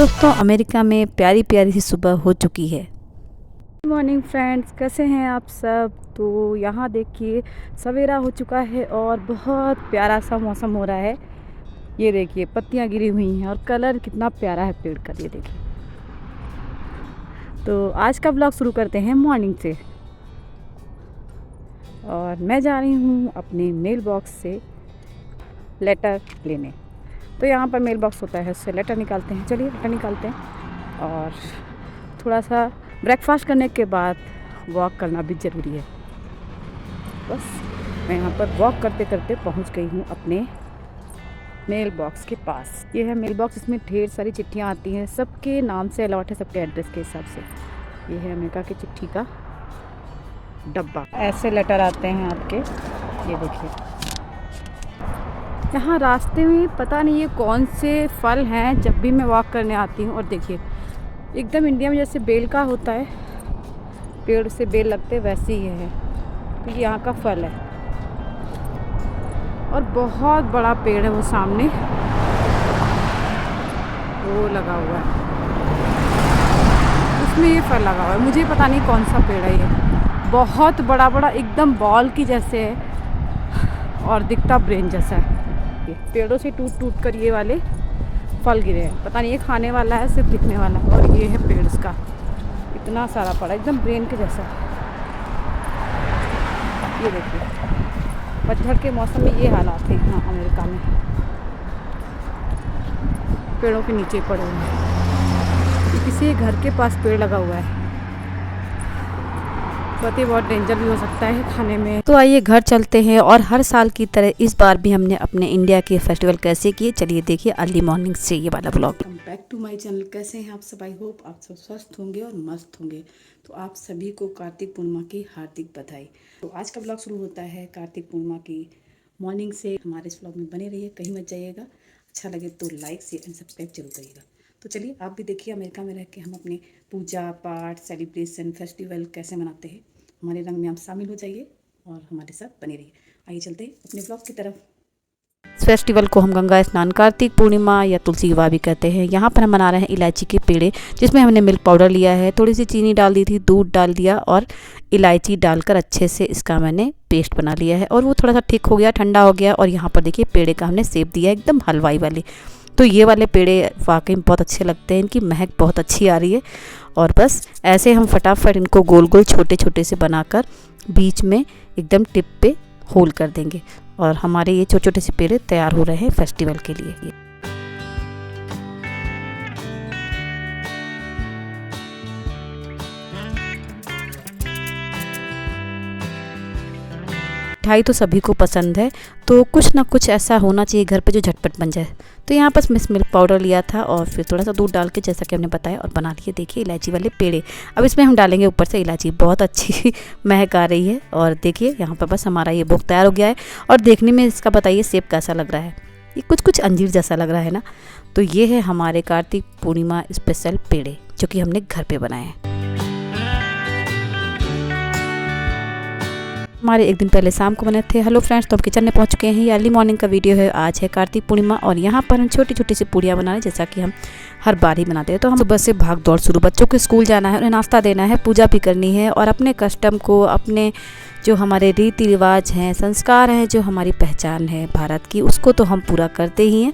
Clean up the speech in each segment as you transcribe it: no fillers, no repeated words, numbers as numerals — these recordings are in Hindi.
दोस्तों अमेरिका में प्यारी प्यारी सी सुबह हो चुकी है। गुड मॉर्निंग फ्रेंड्स, कैसे हैं आप सब। तो यहाँ देखिए सवेरा हो चुका है और बहुत प्यारा सा मौसम हो रहा है। ये देखिए पत्तियाँ गिरी हुई हैं और कलर कितना प्यारा है पेड़ का, ये देखिए। तो आज का ब्लॉग शुरू करते हैं मॉर्निंग से। और मैं जा रही हूँ अपने मेल बॉक्स से लेटर लेने। तो यहाँ पर मेल बॉक्स होता है, उससे लेटर निकालते हैं। चलिए लेटर निकालते हैं और थोड़ा सा ब्रेकफास्ट करने के बाद वॉक करना भी ज़रूरी है। बस मैं यहाँ पर वॉक करते करते पहुँच गई हूँ अपने मेल बॉक्स के पास। ये है मेल बॉक्स, इसमें ढेर सारी चिट्ठियाँ आती हैं, सबके नाम से अलॉट है, सबके एड्रेस के हिसाब से। ये है अमेरिका की चिट्ठी का डब्बा। ऐसे लेटर आते हैं आपके, ये देखिए। यहाँ रास्ते में पता नहीं ये कौन से फल हैं, जब भी मैं वॉक करने आती हूँ। और देखिए एकदम इंडिया में जैसे बेल का होता है, पेड़ से बेल लगते वैसे ही है, तो ये यहाँ का फल है। और बहुत बड़ा पेड़ है वो सामने, वो लगा हुआ है, उसमें ये फल लगा हुआ है। मुझे पता नहीं कौन सा पेड़ है, ये बहुत बड़ा बड़ा एकदम बॉल की जैसे है और दिखता ब्रेन जैसा है। पेड़ों से टूट टूट कर ये वाले फल गिरे हैं, पता नहीं ये खाने वाला है सिर्फ दिखने वाला है। और ये है पेड़ इसका, इतना सारा पड़ा एकदम ब्रेन के जैसा। ये देखिए पतझड़ के मौसम में ये हालात है यहाँ अमेरिका में, पेड़ों के नीचे पड़े हुए हैं। किसी घर के पास पेड़ लगा हुआ है, पति बहुत डेंजर भी हो सकता है खाने में। तो आइए घर चलते हैं और हर साल की तरह इस बार भी हमने अपने इंडिया के फेस्टिवल कैसे किए, चलिए देखिए अर्ली मॉर्निंग से ये वाला blog. Welcome back to my channel. कैसे हैं आप सब। आई होप आप सब स्वस्थ होंगे और मस्त होंगे। तो आप सभी को कार्तिक पूर्णिमा की हार्दिक बधाई। तो आज का ब्लॉग शुरू होता है कार्तिक पूर्णिमा की मॉर्निंग से। हमारे इस ब्लॉग में बने रहिए, कहीं मत जाइएगा। अच्छा लगे तो लाइक शेयर एंड सब्सक्राइब जरूर करिएगा। तो चलिए आप भी देखिए अमेरिका में रह के हम अपने पूजा पाठ सेलिब्रेशन फेस्टिवल कैसे मनाते हैं। हमारे रंग में आप शामिल हो जाइए और हमारे साथ बने रहिए। आइए चलते हैं अपने ब्लॉग की तरफ। इस फेस्टिवल को हम गंगा स्नान, कार्तिक पूर्णिमा या तुलसी विवाह भी कहते हैं। यहाँ पर हम मना रहे हैं इलायची के पेड़े, जिसमें हमने मिल्क पाउडर लिया है, थोड़ी सी चीनी डाल दी थी, दूध डाल दिया और इलायची डालकर अच्छे से इसका मैंने पेस्ट बना लिया है। और वो थोड़ा सा ठीक हो गया, ठंडा हो गया। और यहाँ पर देखिए पेड़े का हमने शेप दिया एकदम हलवाई वाले। तो ये वाले पेड़े वाकई में बहुत अच्छे लगते हैं, इनकी महक बहुत अच्छी आ रही है। और बस ऐसे हम फटाफट इनको गोल गोल छोटे छोटे से बनाकर बीच में एकदम टिप पे होल कर देंगे। और हमारे ये छोटे छोटे से पेड़े तैयार हो रहे हैं फेस्टिवल के लिए। मिठाई तो सभी को पसंद है, तो कुछ ना कुछ ऐसा होना चाहिए घर पे जो झटपट बन जाए। तो यहाँ पर मिल्क पाउडर लिया था और फिर थोड़ा सा दूध डाल के, जैसा कि हमने बताया, और बना लिए देखिए इलायची वाले पेड़े। अब इसमें हम डालेंगे ऊपर से इलायची, बहुत अच्छी महक आ रही है। और देखिए यहाँ पर बस हमारा ये भोग तैयार हो गया है। और देखने में इसका बताइए शेप कैसा लग रहा है, ये कुछ कुछ अंजीर जैसा लग रहा है ना। तो ये है हमारे कार्तिक पूर्णिमा स्पेशल पेड़े, जो कि हमने घर पर बनाए हैं। हमारे एक दिन पहले शाम को बने थे। हेलो फ्रेंड्स, तो हम किचन में पहुंच चुके हैं। ये अर्ली मॉर्निंग का वीडियो है। आज है कार्तिक पूर्णिमा और यहाँ पर हम छोटी छोटी सी पूड़ियाँ बना रहे हैं, जैसा कि हम हर बार ही बनाते हैं। तो हम सुबह से भाग दौड़ शुरू, बच्चों को स्कूल जाना है, उन्हें नाश्ता देना है, पूजा भी करनी है। और अपने कस्टम को, अपने जो हमारे रीति रिवाज हैं, संस्कार हैं, जो हमारी पहचान है भारत की, उसको तो हम पूरा करते ही हैं।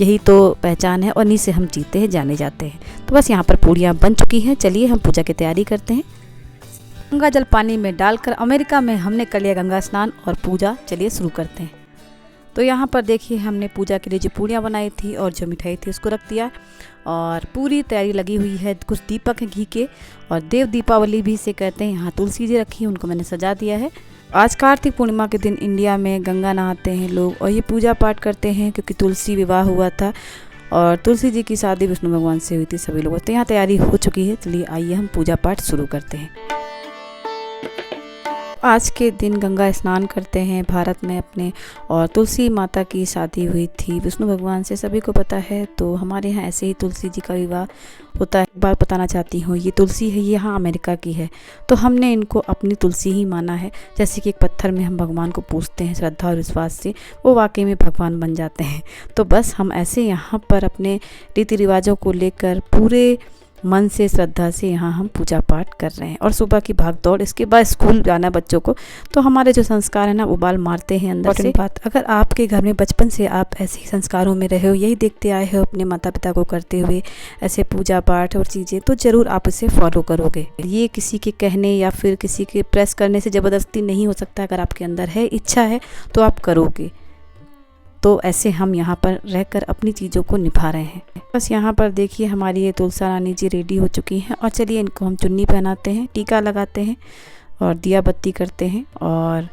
यही तो पहचान है और इन्हीं से हम जीते हैं, जाने जाते हैं। तो बस यहाँ पर पूड़ियाँ बन चुकी हैं। चलिए हम पूजा की तैयारी करते हैं। गंगा जल पानी में डालकर अमेरिका में हमने कर लिया गंगा स्नान और पूजा। चलिए शुरू करते हैं। तो यहाँ पर देखिए हमने पूजा के लिए जो पूड़ियाँ बनाई थी और जो मिठाई थी उसको रख दिया और पूरी तैयारी लगी हुई है। कुछ दीपक हैं घी के, और देव दीपावली भी से कहते हैं। यहाँ तुलसी जी रखी है, उनको मैंने सजा दिया है। आज कार्तिक पूर्णिमा के दिन इंडिया में गंगा नहाते हैं लोग और ये पूजा पाठ करते हैं, क्योंकि तुलसी विवाह हुआ था और तुलसी जी की शादी विष्णु भगवान से हुई थी सभी लोगों। तो यहाँ तैयारी हो चुकी है। चलिए आइए हम पूजा पाठ शुरू करते हैं। आज के दिन गंगा स्नान करते हैं भारत में अपने, और तुलसी माता की शादी हुई थी विष्णु भगवान से, सभी को पता है। तो हमारे यहाँ ऐसे ही तुलसी जी का विवाह होता है। एक बात बताना चाहती हूँ, ये तुलसी है, ये यहाँ अमेरिका की है, तो हमने इनको अपनी तुलसी ही माना है। जैसे कि एक पत्थर में हम भगवान को पूजते हैं श्रद्धा और विश्वास से, वो वाकई में भगवान बन जाते हैं। तो बस हम ऐसे यहाँ पर अपने रीति रिवाजों को लेकर पूरे मन से श्रद्धा से यहाँ हम पूजा पाठ कर रहे हैं। और सुबह की भाग दौड़, इसके बाद स्कूल जाना बच्चों को, तो हमारे जो संस्कार है ना, उबाल मारते हैं अंदर से। बात, अगर आपके घर में बचपन से आप ऐसे ही संस्कारों में रहे हो, यही देखते आए हो अपने माता पिता को करते हुए ऐसे पूजा पाठ और चीज़ें, तो ज़रूर आप इसे फॉलो करोगे। ये किसी के कहने या फिर किसी के प्रेस करने से ज़बरदस्ती नहीं हो सकता। अगर आपके अंदर है, इच्छा है, तो आप करोगे। तो ऐसे हम यहाँ पर रहकर अपनी चीज़ों को निभा रहे हैं। बस यहाँ पर देखिए हमारी ये तुलसा रानी जी रेडी हो चुकी हैं, और चलिए इनको हम चुन्नी पहनाते हैं, टीका लगाते हैं और दिया बत्ती करते हैं। और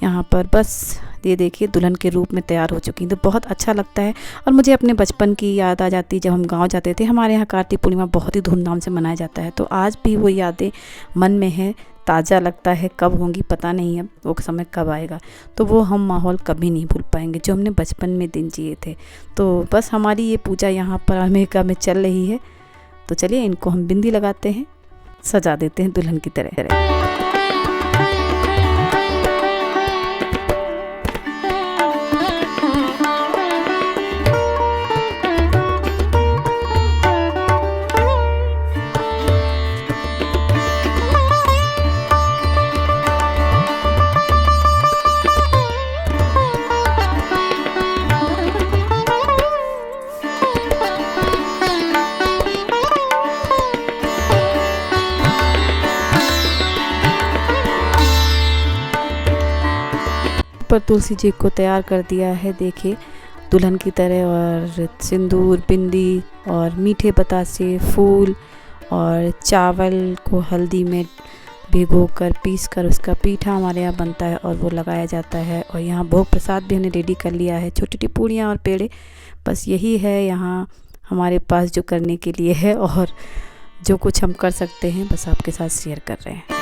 यहाँ पर बस ये देखिए दुल्हन के रूप में तैयार हो चुकी हैं। तो बहुत अच्छा लगता है, और मुझे अपने बचपन की याद आ जाती है जब हम गांव जाते थे। हमारे यहाँ कार्तिक पूर्णिमा बहुत ही धूमधाम से मनाया जाता है, तो आज भी वो यादें मन में हैं, ताज़ा लगता है। कब होंगी पता नहीं है, वो समय कब आएगा, तो वो हम माहौल कभी नहीं भूल पाएंगे जो हमने बचपन में दिन जिए थे। तो बस हमारी ये पूजा यहाँ पर अमेरिका में चल रही है। तो चलिए इनको हम बिंदी लगाते हैं, सजा देते हैं दुल्हन की तरह। पर तुलसी जी को तैयार कर दिया है, देखिए दुल्हन की तरह, और सिंदूर, बिंदी और मीठे बतासे, फूल और चावल को हल्दी में भिगोकर पीसकर उसका पीठा हमारे यहाँ बनता है और वो लगाया जाता है। और यहाँ भोग प्रसाद भी हमने रेडी कर लिया है, छोटी छोटी पूड़ियाँ और पेड़े। बस यही है यहाँ हमारे पास जो करने के लिए है, और जो कुछ हम कर सकते हैं बस आपके साथ शेयर कर रहे हैं।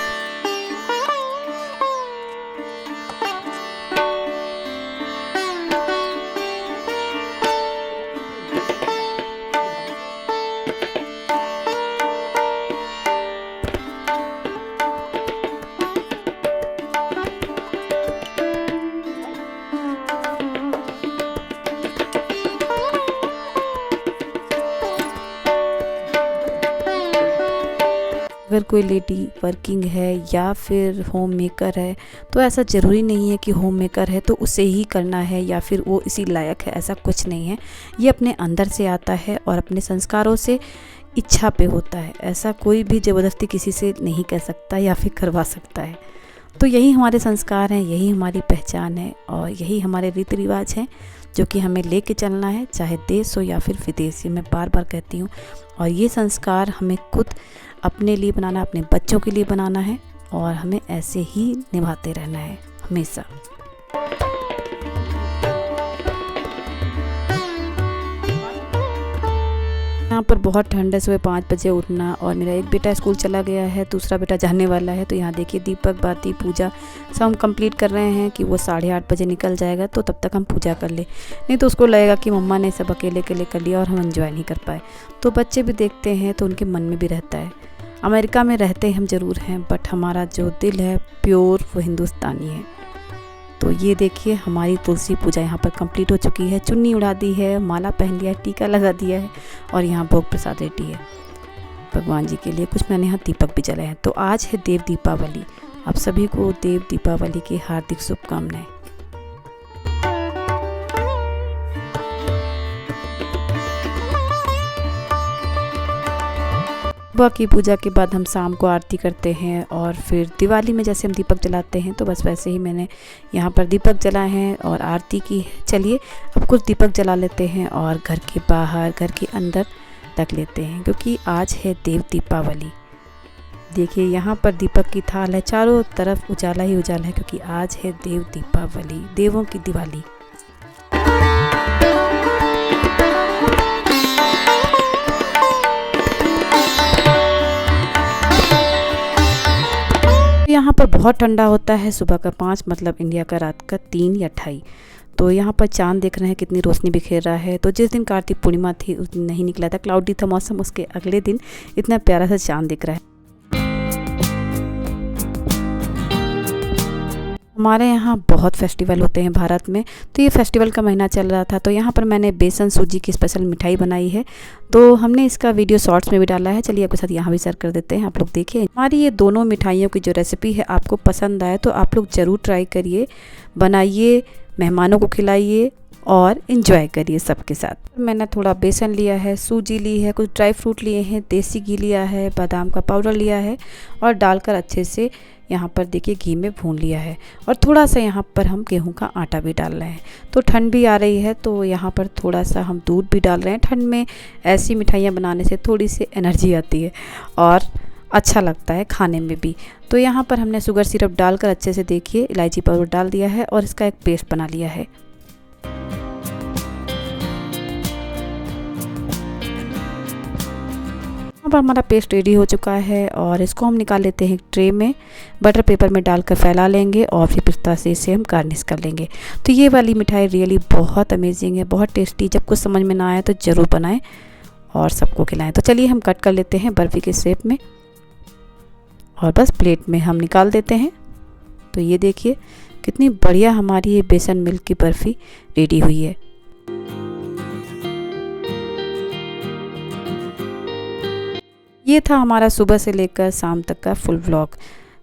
अगर कोई लेडी वर्किंग है या फिर होम मेकर है, तो ऐसा ज़रूरी नहीं है कि होम मेकर है तो उसे ही करना है या फिर वो इसी लायक है, ऐसा कुछ नहीं है। ये अपने अंदर से आता है और अपने संस्कारों से, इच्छा पे होता है। ऐसा कोई भी ज़बरदस्ती किसी से नहीं कर सकता या फिर करवा सकता है। तो यही हमारे संस्कार हैं, यही हमारी पहचान है, और यही हमारे रीति रिवाज हैं जो कि हमें लेके चलना है, चाहे देश हो या फिर विदेश। ये मैं बार बार कहती हूँ। और ये संस्कार हमें खुद अपने लिए बनाना, अपने बच्चों के लिए बनाना है, और हमें ऐसे ही निभाते रहना है हमेशा। यहाँ पर बहुत ठंड है, सुबह 5 बजे उठना, और मेरा एक बेटा स्कूल चला गया है, दूसरा बेटा जाने वाला है। तो यहाँ देखिए दीपक बाती पूजा सब हम कंप्लीट कर रहे हैं कि वो 8:30 बजे निकल जाएगा, तो तब तक हम पूजा कर ले, नहीं तो उसको लगेगा कि मम्मा ने सब अकेले अकेले कर लिया और हम एंजॉय नहीं कर पाए। तो बच्चे भी देखते हैं तो उनके मन में भी रहता है। अमेरिका में रहते हम ज़रूर हैं, बट हमारा जो दिल है प्योर वो हिंदुस्तानी है। तो ये देखिए हमारी तुलसी पूजा यहाँ पर कंप्लीट हो चुकी है। चुन्नी उड़ा दी है, माला पहन लिया है, टीका लगा दिया है, और यहाँ भोग प्रसाद रेडी है भगवान जी के लिए। कुछ मैंने यहाँ दीपक भी जलाए हैं। तो आज है देव दीपावली। आप सभी को देव दीपावली की हार्दिक शुभकामनाएं। सुबह की पूजा के बाद हम शाम को आरती करते हैं, और फिर दिवाली में जैसे हम दीपक जलाते हैं, तो बस वैसे ही मैंने यहाँ पर दीपक जलाए हैं और आरती की। चलिए अब कुछ दीपक जला लेते हैं और घर के बाहर, घर के अंदर रख लेते हैं, क्योंकि आज है देव दीपावली। देखिए यहाँ पर दीपक की थाल है, चारों तरफ उजाला ही उजाला है, क्योंकि आज है देव दीपावली, देवों की दिवाली। यहाँ पर बहुत ठंडा होता है, सुबह का 5 मतलब इंडिया का रात का 3 या 2:30। तो यहाँ पर चाँद देख रहे हैं कितनी रोशनी बिखेर रहा है। तो जिस दिन कार्तिक पूर्णिमा थी उस दिन नहीं निकला था, क्लाउडी था मौसम, उसके अगले दिन इतना प्यारा सा चाँद दिख रहा है। हमारे यहाँ बहुत फेस्टिवल होते हैं भारत में, तो ये फेस्टिवल का महीना चल रहा था। तो यहाँ पर मैंने बेसन सूजी की स्पेशल मिठाई बनाई है, तो हमने इसका वीडियो शॉर्ट्स में भी डाला है। चलिए आपके साथ यहाँ भी शेयर कर देते हैं, आप लोग देखिए। हमारी ये दोनों मिठाइयों की जो रेसिपी है आपको पसंद आए तो आप लोग ज़रूर ट्राई करिए, बनाइए, मेहमानों को खिलाइए और इन्जॉय करिए सबके साथ। मैंने थोड़ा बेसन लिया है, सूजी ली है, कुछ ड्राई फ्रूट लिए हैं, देसी घी लिया है, बादाम का पाउडर लिया है और डालकर अच्छे से यहाँ पर देखिए घी में भून लिया है। और थोड़ा सा यहाँ पर हम गेहूं का आटा भी डाल रहे हैं। तो ठंड भी आ रही है तो यहाँ पर थोड़ा सा हम दूध भी डाल रहे हैं। ठंड में ऐसी मिठाइयाँ बनाने से थोड़ी सी एनर्जी आती है और अच्छा लगता है खाने में भी। तो यहाँ पर हमने शुगर सिरप डालकर अच्छे से देखिए इलायची पाउडर डाल दिया है और इसका एक पेस्ट बना लिया है। अब हमारा पेस्ट रेडी हो चुका है और इसको हम निकाल लेते हैं एक ट्रे में, बटर पेपर में डालकर फैला लेंगे और फिर पिस्ता से इसे हम गार्निश कर लेंगे। तो ये वाली मिठाई रियली बहुत अमेजिंग है, बहुत टेस्टी। जब कुछ समझ में ना आए तो ज़रूर बनाएं और सबको खिलाएं। तो चलिए हम कट कर लेते हैं बर्फ़ी के शेप में और बस प्लेट में हम निकाल देते हैं। तो ये देखिए कितनी बढ़िया हमारी ये बेसन मिल्क की बर्फ़ी रेडी हुई है। ये था हमारा सुबह से लेकर शाम तक का फुल व्लॉग,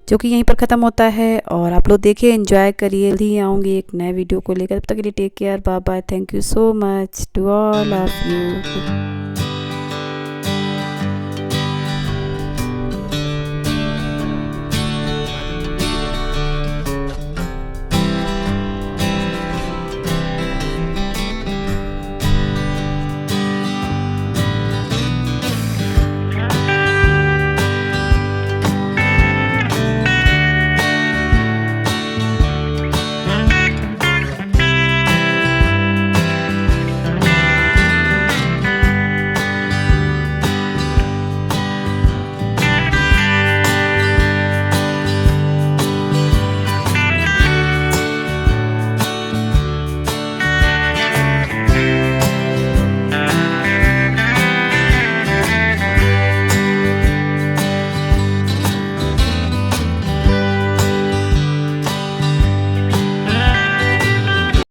जो कि यहीं पर ख़त्म होता है। और आप लोग देखिए, एंजॉय करिए। जल्दी आऊँगी एक नए वीडियो को लेकर, तब तक के लिए take care, bye bye, thank you so much to all of you.